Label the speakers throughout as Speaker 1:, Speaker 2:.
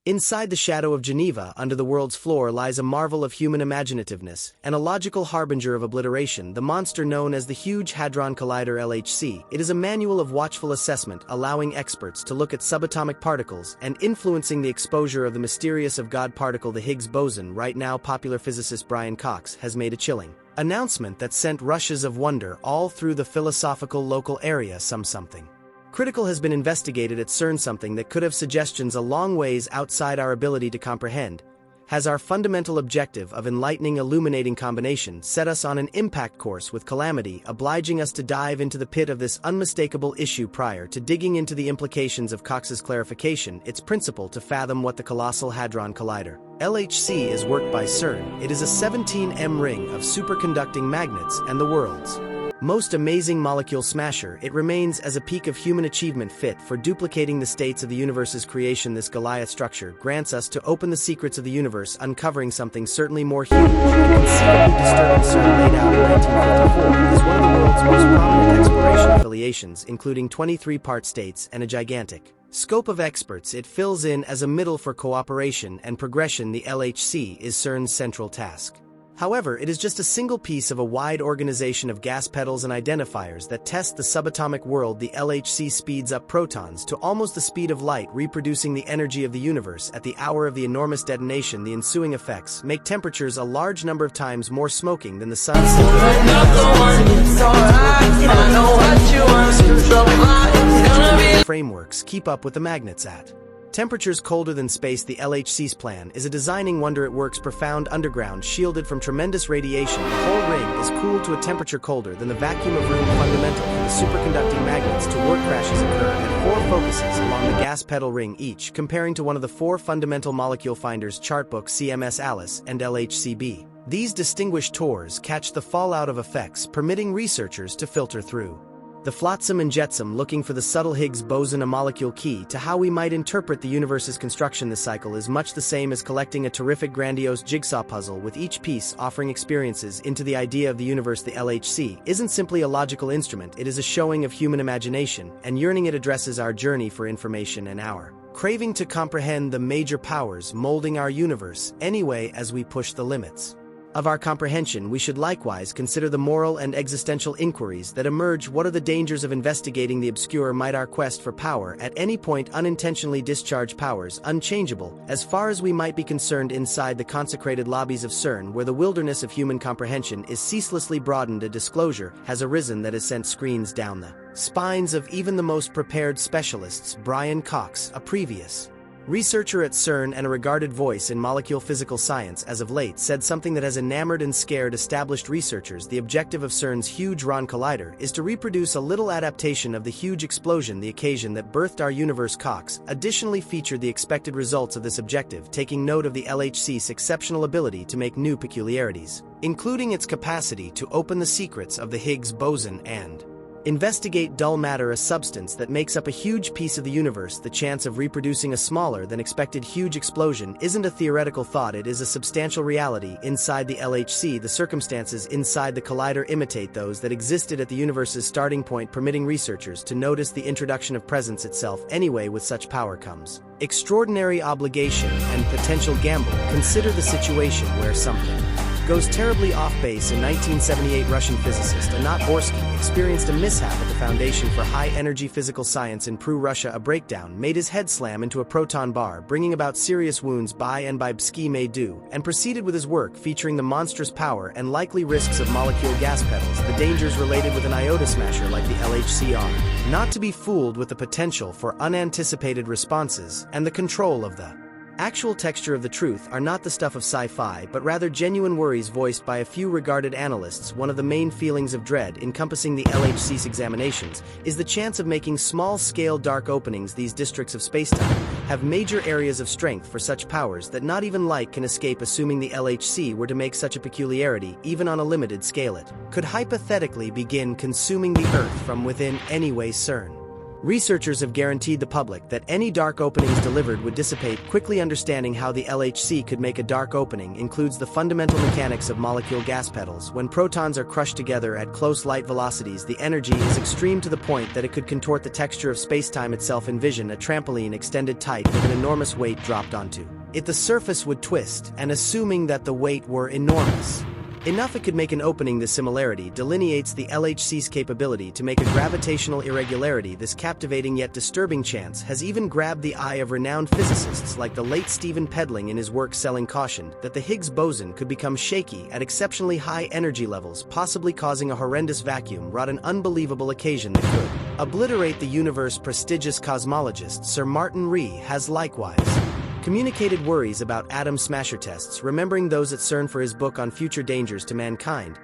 Speaker 1: Inside the shadow of Geneva, under the world's floor, lies a marvel of human imaginativeness, and a logical harbinger of obliteration, the monster known as the Huge Hadron Collider LHC. It is a manual of watchful assessment, allowing experts to look at subatomic particles and influencing the exposure of the mysterious of God particle, the Higgs boson. Right now, popular physicist Brian Cox has made a chilling announcement that sent rushes of wonder all through the philosophical local area. Something critical has been investigated at CERN, something that could have suggestions a long ways outside our ability to comprehend. Has our fundamental objective of enlightening, illuminating combination set us on an impact course with calamity, obliging us to dive into the pit of this unmistakable issue? Prior to digging into the implications of Cox's clarification, it's principle to fathom what the colossal Hadron Collider LHC is worked by CERN. It is a 17M ring of superconducting magnets and the world's most amazing molecule smasher. It remains as a peak of human achievement fit for duplicating the states of the universe's creation. This Goliath structure grants us to open the secrets of the universe, uncovering something certainly more huge and conceivably disturbing. CERN, laid out in 1954, is one of the world's most prominent exploration affiliations, including 23 part states and a gigantic scope of experts. It fills in as a middle for cooperation and progression. The LHC is CERN's central task. However, it is just a single piece of a wide organization of gas pedals and identifiers that test the subatomic world. The LHC speeds up protons to almost the speed of light, reproducing the energy of the universe at the hour of the enormous detonation. The ensuing effects make temperatures a large number of times more smoking than the sun's frameworks keep up with the magnets at temperatures colder than space. The LHC's plan is a designing wonder. It works profound underground, shielded from tremendous radiation. The whole ring is cooled to a temperature colder than the vacuum of room, fundamental for the superconducting magnets to work. Crashes occur at 4 focuses along the gas pedal ring, each comparing to one of the 4 fundamental molecule finders chartbook CMS Alice and LHCb. These distinguished tours catch the fallout of effects, permitting researchers to filter through the flotsam and jetsam, looking for the subtle Higgs boson, a molecule key to how we might interpret the universe's construction. This cycle is much the same as collecting a terrific, grandiose jigsaw puzzle, with each piece offering experiences into the idea of the universe. The LHC isn't simply a logical instrument, it is a showing of human imagination and yearning. It addresses our journey for information and our craving to comprehend the major powers molding our universe. Anyway, as we push the limits of our comprehension, we should likewise consider the moral and existential inquiries that emerge. What are the dangers of investigating the obscure? Might our quest for power at any point unintentionally discharge powers unchangeable, as far as we might be concerned, inside the consecrated lobbies of CERN, where the wilderness of human comprehension is ceaselessly broadened? A disclosure has arisen that has sent screens down the spines of even the most prepared specialists. Brian Cox, a previous researcher at CERN and a regarded voice in molecule physical science, as of late said something that has enamored and scared established researchers. The objective of CERN's Huge Hadron Collider is to reproduce a little adaptation of the huge explosion, the occasion that birthed our universe. Cox additionally featured the expected results of this objective, taking note of the LHC's exceptional ability to make new peculiarities, including its capacity to open the secrets of the Higgs boson and investigate dull matter, a substance that makes up a huge piece of the universe. The chance of reproducing a smaller than expected huge explosion isn't a theoretical thought, it is a substantial reality. Inside the LHC, the circumstances inside the collider imitate those that existed at the universe's starting point, permitting researchers to notice the introduction of presence itself. Anyway, with such power comes extraordinary obligation and potential gamble. Consider the situation where something goes terribly off base. In 1978, Russian physicist Anat Borsky experienced a mishap at the Foundation for High-Energy Physical Science in Prue, Russia. A breakdown made his head slam into a proton bar, bringing about serious wounds. Borsky made do and proceeded with his work, featuring the monstrous power and likely risks of molecule gas pedals, the dangers related with an iota smasher like the LHC are not to be fooled with the potential for unanticipated responses, and the control of the actual texture of the truth are not the stuff of sci-fi, but rather genuine worries voiced by a few regarded analysts. One of the main feelings of dread encompassing the LHC's examinations is the chance of making small-scale dark openings. These districts of spacetime have major areas of strength for such powers that not even light can escape. Assuming the LHC were to make such a peculiarity, even on a limited scale, it could hypothetically begin consuming the Earth from within. Anyway, CERN Researchers have guaranteed the public that any dark openings delivered would dissipate. Quickly understanding how the LHC could make a dark opening includes the fundamental mechanics of molecule gas petals. When protons are crushed together at close light velocities, the energy is extreme to the point that it could contort the texture of spacetime itself. Envision a trampoline extended tight with an enormous weight dropped onto it. The surface would twist, and assuming that the weight were enormous enough it could make an opening. This similarity delineates the LHC's capability to make a gravitational irregularity. This captivating yet disturbing chance has even grabbed the eye of renowned physicists like the late Stephen Pedling. In his work Selling cautioned that the Higgs boson could become shaky at exceptionally high energy levels, possibly causing a horrendous vacuum, wrought an unbelievable occasion that could obliterate the universe. Prestigious cosmologist Sir Martin Rees has likewise communicated worries about atom smasher tests. Remembering those at CERN for his book on future dangers to mankind,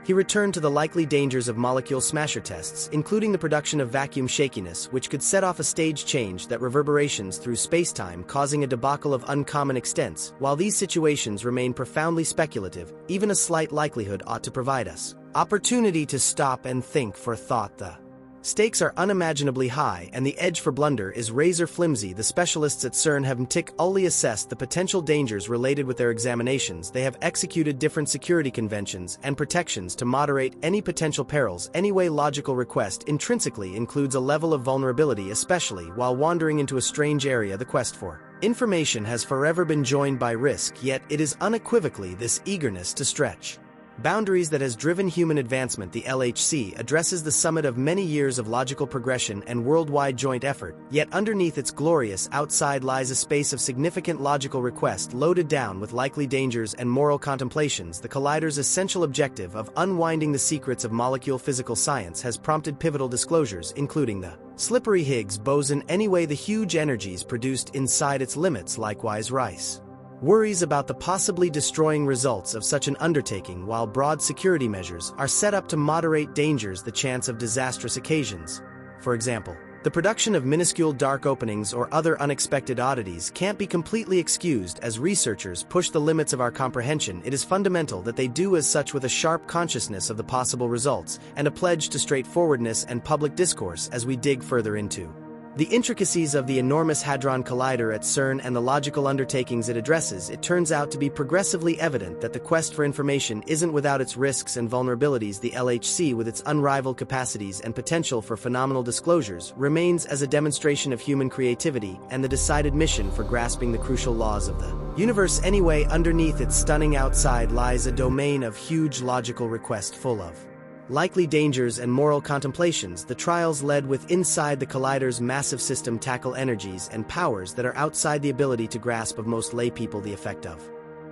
Speaker 1: he returned to the likely dangers of molecule smasher tests, including the production of vacuum shakiness, which could set off a stage change that reverberations through spacetime, causing a debacle of uncommon extents. While these situations remain profoundly speculative, even a slight likelihood ought to provide us opportunity to stop and think. For thought, the stakes are unimaginably high and the edge for blunder is razor flimsy. The specialists at CERN have meticulously assessed the potential dangers related with their examinations. They have executed different security conventions and protections to moderate any potential perils. Any logical request intrinsically includes a level of vulnerability, especially while wandering into a strange area. The quest for information has forever been joined by risk, yet it is unequivocally this eagerness to stretch boundaries that has driven human advancement. The LHC addresses the summit of many years of logical progression and worldwide joint effort, yet underneath its glorious outside lies a space of significant logical request loaded down with likely dangers and moral contemplations. The collider's essential objective of unwinding the secrets of molecule physical science has prompted pivotal disclosures, including the slippery Higgs boson. The huge energies produced inside its limits likewise rise worries about the possibly destroying results of such an undertaking. While broad security measures are set up to moderate dangers, the chance of disastrous occasions, for example, the production of minuscule dark openings or other unexpected oddities, can't be completely excused. As researchers push the limits of our comprehension, it is fundamental that they do as such with a sharp consciousness of the possible results and a pledge to straightforwardness and public discourse. As we dig further into the intricacies of the enormous Hadron Collider at CERN and the logical undertakings it addresses, it turns out to be progressively evident that the quest for information isn't without its risks and vulnerabilities. The LHC, with its unrivaled capacities and potential for phenomenal disclosures, remains as a demonstration of human creativity and the decided mission for grasping the crucial laws of the universe. Underneath its stunning outside lies a domain of huge logical request full of likely dangers and moral contemplations. The trials led with inside the collider's massive system tackle energies and powers that are outside the ability to grasp of most lay people. The effect of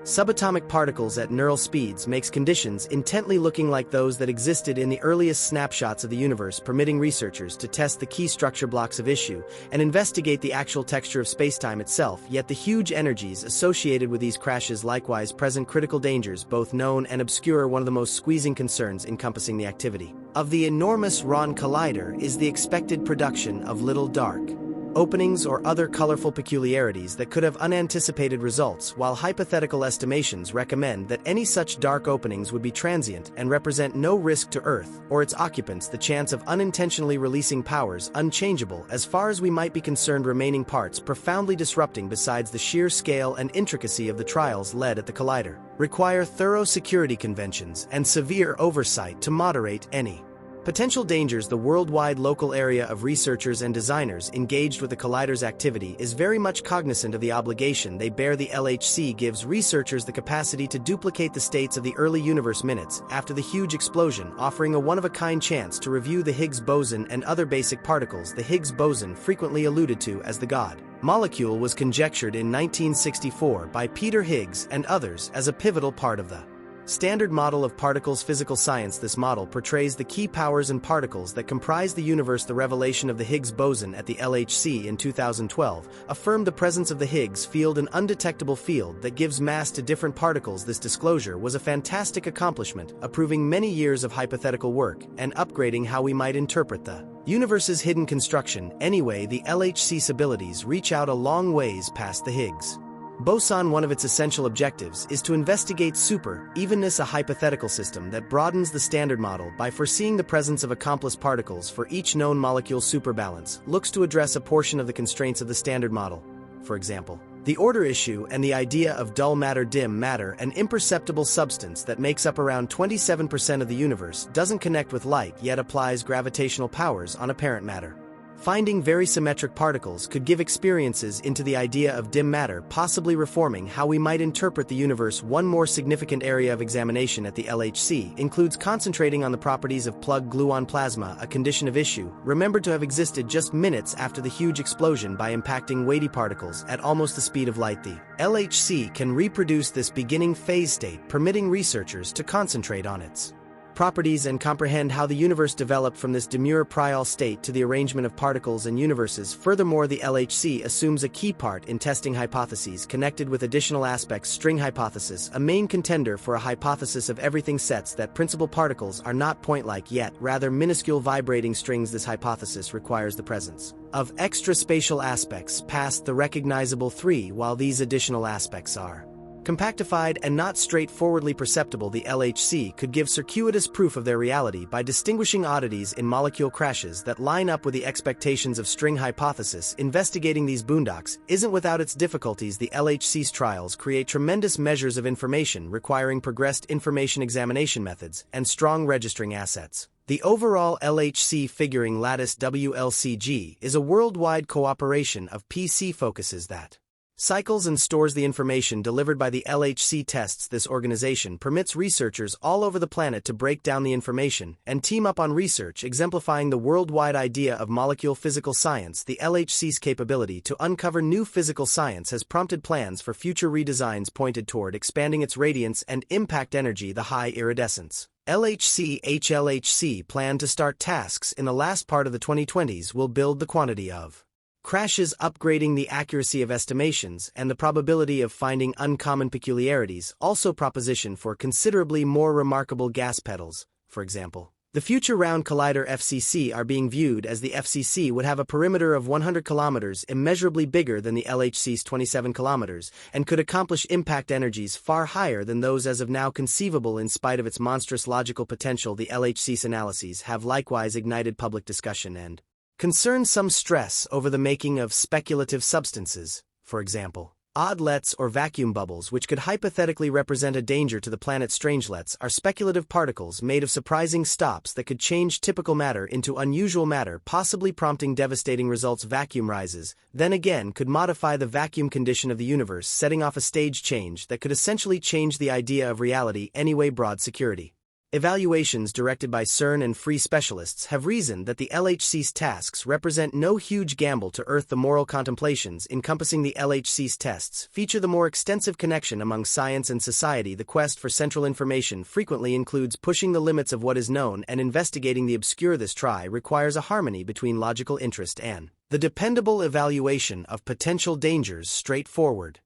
Speaker 1: subatomic particles at neural speeds makes conditions intently looking like those that existed in the earliest snapshots of the universe, permitting researchers to test the key structure blocks of issue and investigate the actual texture of spacetime itself. Yet the huge energies associated with these crashes likewise present critical dangers, both known and obscure. One of the most squeezing concerns encompassing the activity of the enormous Hadron Collider is the expected production of little dark openings or other colorful peculiarities that could have unanticipated results. While hypothetical estimations recommend that any such dark openings would be transient and represent no risk to Earth or its occupants, the chance of unintentionally releasing powers unchangeable as far as we might be concerned, remaining parts profoundly disrupting. Besides, the sheer scale and intricacy of the trials led at the collider require thorough security conventions and severe oversight to moderate any potential dangers. The worldwide local area of researchers and designers engaged with the collider's activity is very much cognizant of the obligation they bear. The LHC gives researchers the capacity to duplicate the states of the early universe minutes after the huge explosion, offering a one-of-a-kind chance to review the Higgs boson and other basic particles. The Higgs boson, frequently alluded to as the God molecule, was conjectured in 1964 by Peter Higgs and others as a pivotal part of the standard model of particles physical science. This model portrays the key powers and particles that comprise the universe. The revelation of the Higgs boson at the LHC in 2012 affirmed the presence of the Higgs field, an undetectable field that gives mass to different particles. This disclosure was a fantastic accomplishment, approving many years of hypothetical work and upgrading how we might interpret the universe's hidden construction. The LHC's abilities reach out a long ways past the Higgs Boson, one of its essential objectives, is to investigate super-evenness, a hypothetical system that broadens the Standard Model by foreseeing the presence of accomplice particles for each known molecule. Superbalance looks to address a portion of the constraints of the Standard Model. For example, the order issue and the idea of dull matter, dim matter, an imperceptible substance that makes up around 27% of the universe, doesn't connect with light yet applies gravitational powers on apparent matter. Finding very symmetric particles could give experiences into the idea of dim matter, possibly reforming how we might interpret the universe. One more significant area of examination at the LHC includes concentrating on the properties of plug-gluon plasma, a condition of issue, remembered to have existed just minutes after the huge explosion by impacting weighty particles at almost the speed of light. The LHC can reproduce this beginning phase state, permitting researchers to concentrate on its properties and comprehend how the universe developed from this demure prior state to the arrangement of particles and universes. Furthermore, the LHC assumes a key part in testing hypotheses connected with additional aspects. String hypothesis, a main contender for a hypothesis of everything, sets that principal particles are not point-like yet rather minuscule vibrating strings. This hypothesis requires the presence of extra-spatial aspects past the recognizable three. While these additional aspects are compactified and not straightforwardly perceptible, the LHC could give circuitous proof of their reality by distinguishing oddities in molecule crashes that line up with the expectations of string hypothesis. Investigating these boondocks isn't without its difficulties. The LHC's trials create tremendous measures of information requiring progressed information examination methods and strong registering assets. The overall LHC figuring lattice, WLCG, is a worldwide cooperation of PC focuses that cycles and stores the information delivered by the LHC tests. This organization permits researchers all over the planet to break down the information and team up on research, exemplifying the worldwide idea of molecule physical science. The LHC's capability to uncover new physical science has prompted plans for future redesigns pointed toward expanding its radiance and impact energy. The high iridescence LHC plan to start tasks in the last part of the 2020s will build the quantity of crashes, upgrading the accuracy of estimations and the probability of finding uncommon peculiarities. Also proposition for considerably more remarkable gas pedals. For example, the future round collider FCC are being viewed as the FCC would have a perimeter of 100 kilometers, immeasurably bigger than the LHC's 27 kilometers, and could accomplish impact energies far higher than those as of now conceivable. In spite of its monstrous logical potential, the LHC's analyses have likewise ignited public discussion and concern. Some stress over the making of speculative substances, for example, oddlets or vacuum bubbles, which could hypothetically represent a danger to the planet. Strangelets are speculative particles made of surprising stops that could change typical matter into unusual matter, possibly prompting devastating results. Vacuum rises, then again, could modify the vacuum condition of the universe, setting off a stage change that could essentially change the idea of reality. Anyway, broad security evaluations directed by CERN and free specialists have reasoned that the LHC's tasks represent no huge gamble to Earth. The moral contemplations encompassing the LHC's tests feature the more extensive connection among science and society. The quest for central information frequently includes pushing the limits of what is known and investigating the obscure. This try requires a harmony between logical interest and the dependable evaluation of potential dangers. Straightforward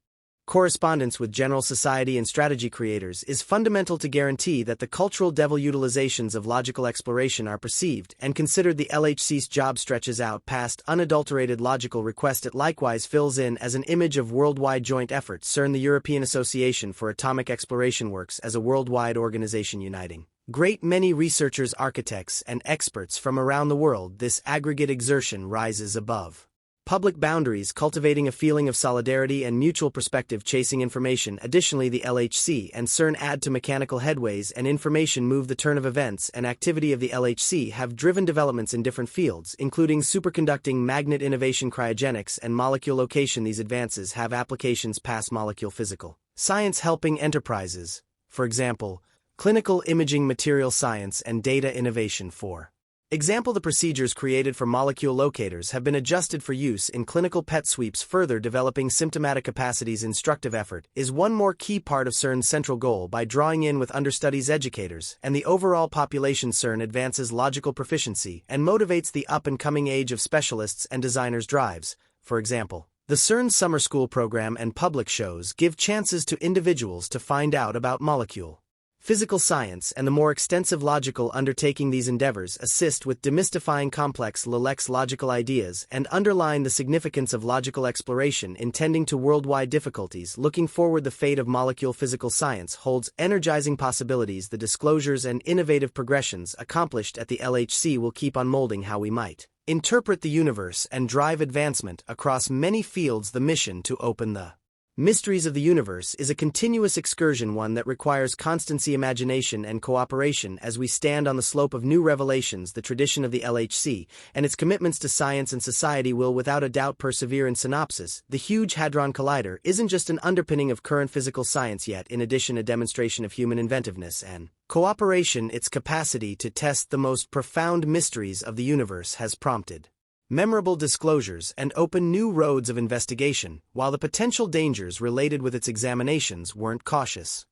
Speaker 1: correspondence with general society and strategy creators is fundamental to guarantee that the cultural devil utilizations of logical exploration are perceived and considered. The LHC's job stretches out past unadulterated logical request. It likewise fills in as an image of worldwide joint effort. CERN, the European Association for Atomic Exploration, works as a worldwide organization uniting great many researchers, architects, and experts from around the world. This aggregate exertion rises above public boundaries, cultivating a feeling of solidarity and mutual perspective, chasing information. Additionally, the LHC and CERN add to mechanical headways and information move. The turn of events and activity of the LHC have driven developments in different fields, including superconducting, magnet innovation, cryogenics, and molecule location. These advances have applications past molecule physical science, helping enterprises, for example, clinical imaging, material science, and data innovation. For example, the procedures created for molecule locators have been adjusted for use in clinical PET sweeps. Further developing symptomatic capacities. Instructive effort is one more key part of CERN's central goal. By drawing in with understudies, educators, and the overall population, CERN advances logical proficiency and motivates the up-and-coming age of specialists and designers. Drives, for example, the CERN summer school program and public shows give chances to individuals to find out about molecule Physical science and the more extensive logical undertaking these endeavors assist with demystifying complex logical ideas and underline the significance of logical exploration in tending to worldwide difficulties. Looking forward, the fate of molecule physical science holds energizing possibilities. The disclosures and innovative progressions accomplished at the LHC will keep on molding how we might interpret the universe and drive advancement across many fields. The mission to open the mysteries of the universe is a continuous excursion, one that requires constancy, imagination, and cooperation as we stand on the slope of new revelations. The tradition of the LHC and its commitments to science and society will without a doubt persevere. In synopsis, the Huge Hadron Collider isn't just an underpinning of current physical science, yet in addition a demonstration of human inventiveness and cooperation. Its capacity to test the most profound mysteries of the universe has prompted memorable disclosures and opened new roads of investigation, while the potential dangers related with its examinations weren't cautious.